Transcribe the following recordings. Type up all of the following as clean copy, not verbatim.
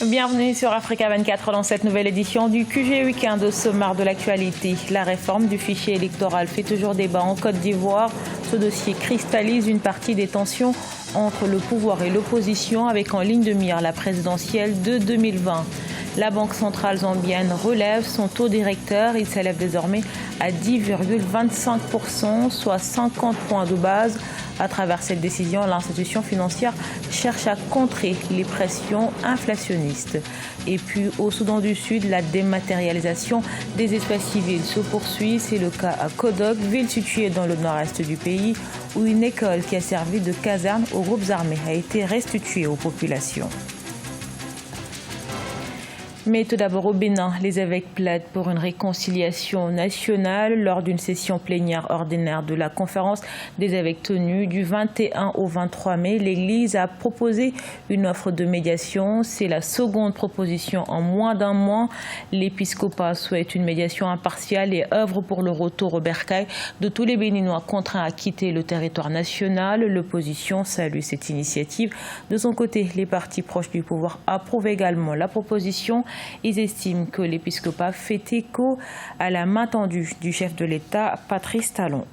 Bienvenue sur Africa 24 dans cette nouvelle édition du QG Week-end au sommaire de l'actualité. La réforme du fichier électoral fait toujours débat en Côte d'Ivoire. Ce dossier cristallise une partie des tensions entre le pouvoir et l'opposition avec en ligne de mire la présidentielle de 2020. La Banque centrale zambienne relève son taux directeur. Il s'élève désormais à 10,25%, soit 50 points de base. À travers cette décision, l'institution financière cherche à contrer les pressions inflationnistes. Et puis au Soudan du Sud, la dématérialisation des espaces civils se poursuit. C'est le cas à Kodok, ville située dans le nord-est du pays, où une école qui a servi de caserne aux groupes armés a été restituée aux populations. Mais tout d'abord au Bénin, les évêques plaident pour une réconciliation nationale lors d'une session plénière ordinaire de la conférence des évêques tenue du 21 au 23 mai. L'Église a proposé une offre de médiation. C'est la seconde proposition en moins d'un mois. L'épiscopat souhaite une médiation impartiale et œuvre pour le retour au bercail de tous les Béninois contraints à quitter le territoire national. L'opposition salue cette initiative. De son côté, les partis proches du pouvoir approuvent également la proposition. Ils estiment que l'épiscopat fait écho à la main tendue du chef de l'État, Patrice Talon.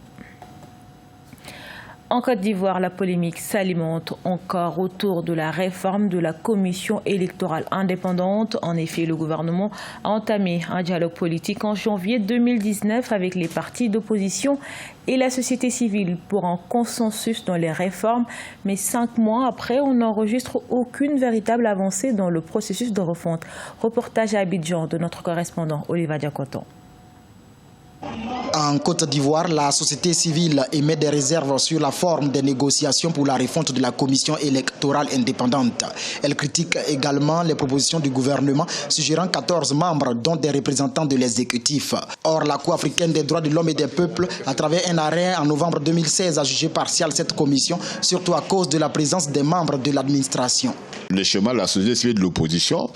En Côte d'Ivoire, la polémique s'alimente encore autour de la réforme de la commission électorale indépendante. En effet, le gouvernement a entamé un dialogue politique en janvier 2019 avec les partis d'opposition et la société civile pour un consensus dans les réformes. Mais 5 mois après, on n'enregistre aucune véritable avancée dans le processus de refonte. Reportage à Abidjan de notre correspondant Oliva Diakoton. En Côte d'Ivoire, la société civile émet des réserves sur la forme des négociations pour la refonte de la commission électorale indépendante. Elle critique également les propositions du gouvernement suggérant 14 membres, dont des représentants de l'exécutif. Or, la Cour africaine des droits de l'homme et des peuples, à travers un arrêt en novembre 2016, a jugé partiale cette commission, surtout à cause de la présence des membres de l'administration. Le schéma de la société civile de l'opposition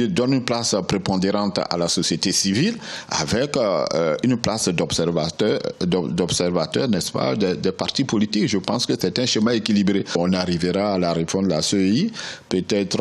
donne une place prépondérante à la société civile avec une place d'observateur, n'est-ce pas, des partis politiques. Je pense que c'est un schéma équilibré. On arrivera à la réforme de la CEI, peut-être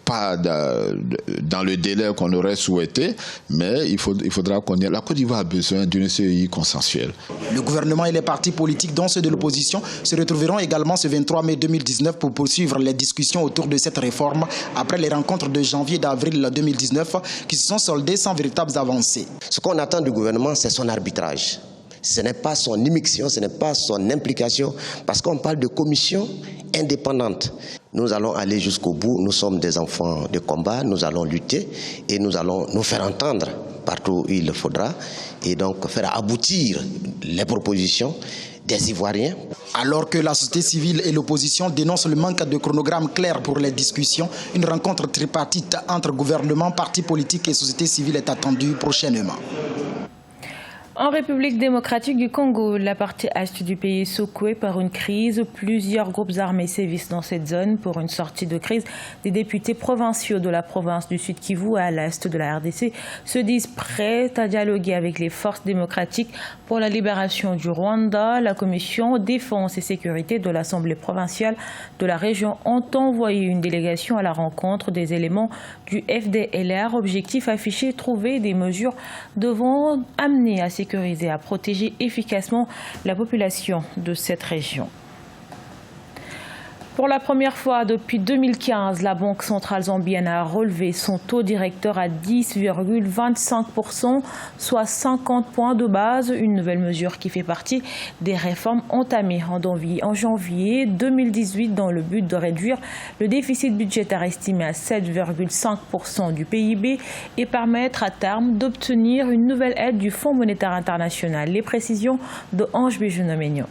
pas dans le délai qu'on aurait souhaité, mais il faudra qu'on ait. La Côte d'Ivoire a besoin d'une CEI consensuelle. Le gouvernement et les partis politiques, dont ceux de l'opposition, se retrouveront également ce 23 mai 2019 pour poursuivre les discussions autour de cette réforme après les rencontres de janvier et d'avril 2019 qui se sont soldées sans véritables avancées. Ce qu'on attend du gouvernement, c'est son arbitrage. Ce n'est pas son immixtion, ce n'est pas son implication, parce qu'on parle de commission indépendante. Nous allons aller jusqu'au bout, nous sommes des enfants de combat, nous allons lutter et nous allons nous faire entendre partout où il le faudra et donc faire aboutir les propositions des Ivoiriens. Alors que la société civile et l'opposition dénoncent le manque de chronogramme clair pour les discussions, une rencontre tripartite entre gouvernement, partis politiques et société civile est attendue prochainement. En République démocratique du Congo, la partie est du pays est secouée par une crise. Plusieurs groupes armés sévissent dans cette zone. Pour une sortie de crise, des députés provinciaux de la province du Sud Kivu à l'est de la RDC se disent prêts à dialoguer avec les forces démocratiques pour la libération du Rwanda. La commission défense et sécurité de l'Assemblée provinciale de la région entend envoyer une délégation à la rencontre des éléments du FDLR. Objectif affiché, trouver des mesures devant amener à sécuriser, à protéger efficacement la population de cette région. Pour la première fois depuis 2015, la Banque centrale zambienne a relevé son taux directeur à 10,25%, soit 50 points de base. Une nouvelle mesure qui fait partie des réformes entamées en janvier 2018 dans le but de réduire le déficit budgétaire estimé à 7,5% du PIB et permettre à terme d'obtenir une nouvelle aide du Fonds monétaire international. Les précisions de Ange Béjounoménion.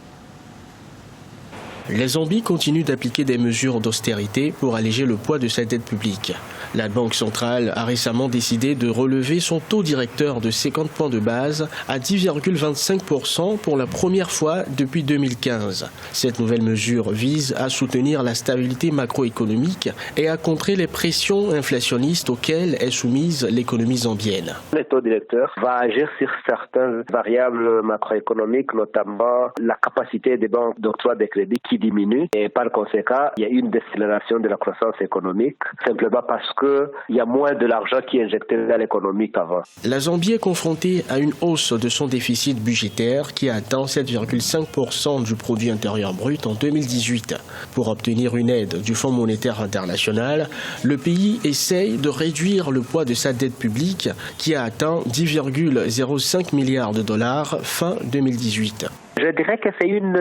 La Zambie continue d'appliquer des mesures d'austérité pour alléger le poids de sa dette publique. La Banque centrale a récemment décidé de relever son taux directeur de 50 points de base à 10,25% pour la première fois depuis 2015. Cette nouvelle mesure vise à soutenir la stabilité macroéconomique et à contrer les pressions inflationnistes auxquelles est soumise l'économie zambienne. Le taux directeur va agir sur certaines variables macroéconomiques, notamment la capacité des banques d'octroi des crédits qui qui diminue et par conséquent, il y a une décélération de la croissance économique simplement parce qu'il y a moins de l'argent qui est injecté dans l'économie qu'avant. La Zambie est confrontée à une hausse de son déficit budgétaire qui a atteint 7,5% du produit intérieur brut en 2018. Pour obtenir une aide du Fonds monétaire international, le pays essaye de réduire le poids de sa dette publique qui a atteint 10,05 milliards de dollars fin 2018. Je dirais que c'est une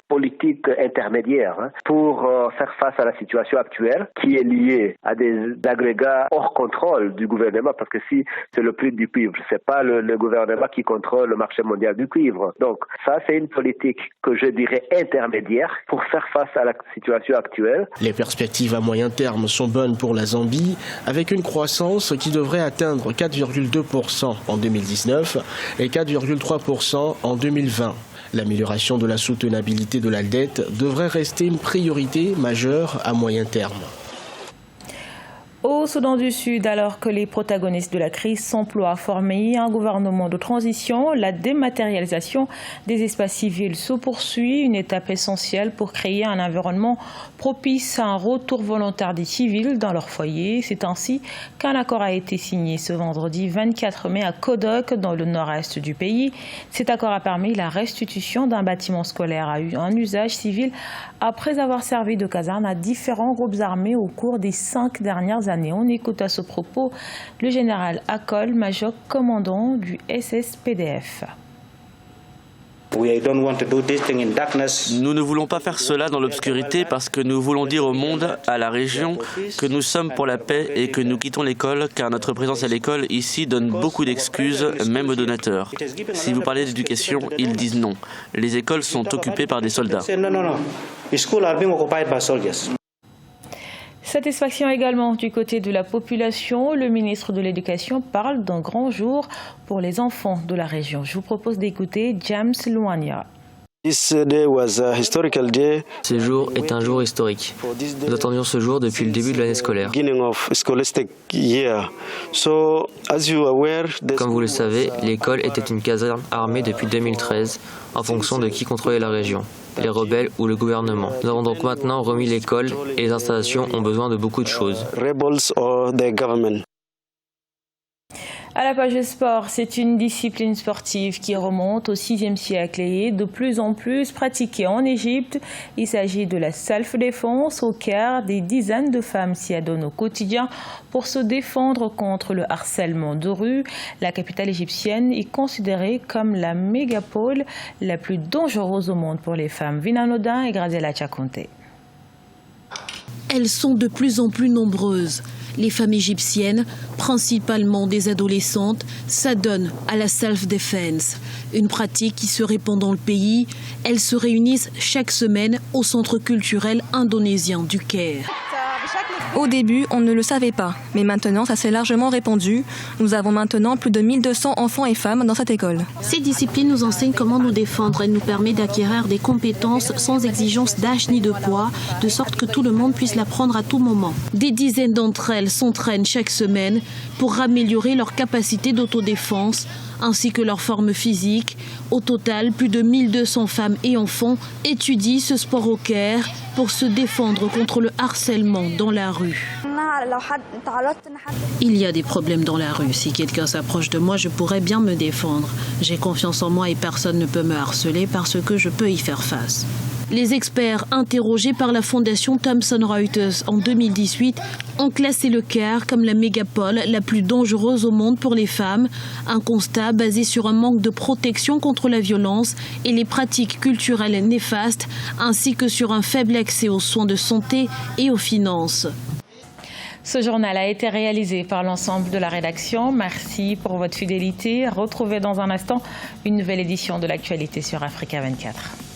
politique intermédiaire pour faire face à la situation actuelle qui est liée à des agrégats hors contrôle du gouvernement, parce que si c'est le prix du cuivre, c'est pas le gouvernement qui contrôle le marché mondial du cuivre. Donc ça, c'est une politique que je dirais intermédiaire pour faire face à la situation actuelle. Les perspectives à moyen terme sont bonnes pour la Zambie, avec une croissance qui devrait atteindre 4,2% en 2019 et 4,3% en 2020. L'amélioration de la soutenabilité de la dette devrait rester une priorité majeure à moyen terme. Au Soudan du Sud, alors que les protagonistes de la crise s'emploient à former un gouvernement de transition, la dématérialisation des espaces civils se poursuit, une étape essentielle pour créer un environnement propice à un retour volontaire des civils dans leur foyer. C'est ainsi qu'un accord a été signé ce vendredi 24 mai à Kodok, dans le nord-est du pays. Cet accord a permis la restitution d'un bâtiment scolaire à un usage civil après avoir servi de caserne à différents groupes armés au cours des 5 dernières années. On écoute à ce propos le général Akol, major commandant du SSPDF. Nous ne voulons pas faire cela dans l'obscurité parce que nous voulons dire au monde, à la région, que nous sommes pour la paix et que nous quittons l'école car notre présence à l'école ici donne beaucoup d'excuses, même aux donateurs. Si vous parlez d'éducation, ils disent non. Les écoles sont occupées par des soldats. Satisfaction également du côté de la population. Le ministre de l'Éducation parle d'un grand jour pour les enfants de la région. Je vous propose d'écouter James Luania. Ce jour est un jour historique. Nous attendions ce jour depuis le début de l'année scolaire. Comme vous le savez, l'école était une caserne armée depuis 2013 en fonction de qui contrôlait la région, les rebelles ou le gouvernement. Nous avons donc maintenant remis l'école et les installations ont besoin de beaucoup de choses. À la page sport, c'est une discipline sportive qui remonte au 6e siècle et est de plus en plus pratiquée en Égypte. Il s'agit de la self-défense. Au Caire, des dizaines de femmes s'y adonnent au quotidien pour se défendre contre le harcèlement de rue. La capitale égyptienne est considérée comme la mégapole la plus dangereuse au monde pour les femmes. Vina Nodin et Graziella Chakonte. Elles sont de plus en plus nombreuses. Les femmes égyptiennes, principalement des adolescentes, s'adonnent à la self-defense, une pratique qui se répand dans le pays. Elles se réunissent chaque semaine au centre culturel indonésien du Caire. Au début, on ne le savait pas, mais maintenant, ça s'est largement répandu. Nous avons maintenant plus de 1200 enfants et femmes dans cette école. Ces disciplines nous enseignent comment nous défendre. Elle nous permet d'acquérir des compétences sans exigence d'âge ni de poids, de sorte que tout le monde puisse l'apprendre à tout moment. Des dizaines d'entre elles s'entraînent chaque semaine pour améliorer leur capacité d'autodéfense ainsi que leur forme physique. Au total, plus de 1200 femmes et enfants étudient ce sport au Caire pour se défendre contre le harcèlement dans la rue. Il y a des problèmes dans la rue. Si quelqu'un s'approche de moi, je pourrais bien me défendre. J'ai confiance en moi et personne ne peut me harceler parce que je peux y faire face. Les experts interrogés par la fondation Thomson Reuters en 2018 ont classé le Caire comme la mégapole la plus dangereuse au monde pour les femmes. Un constat basé sur un manque de protection contre la violence et les pratiques culturelles néfastes, ainsi que sur un faible accès aux soins de santé et aux finances. Ce journal a été réalisé par l'ensemble de la rédaction. Merci pour votre fidélité. Retrouvez dans un instant une nouvelle édition de l'actualité sur Africa 24.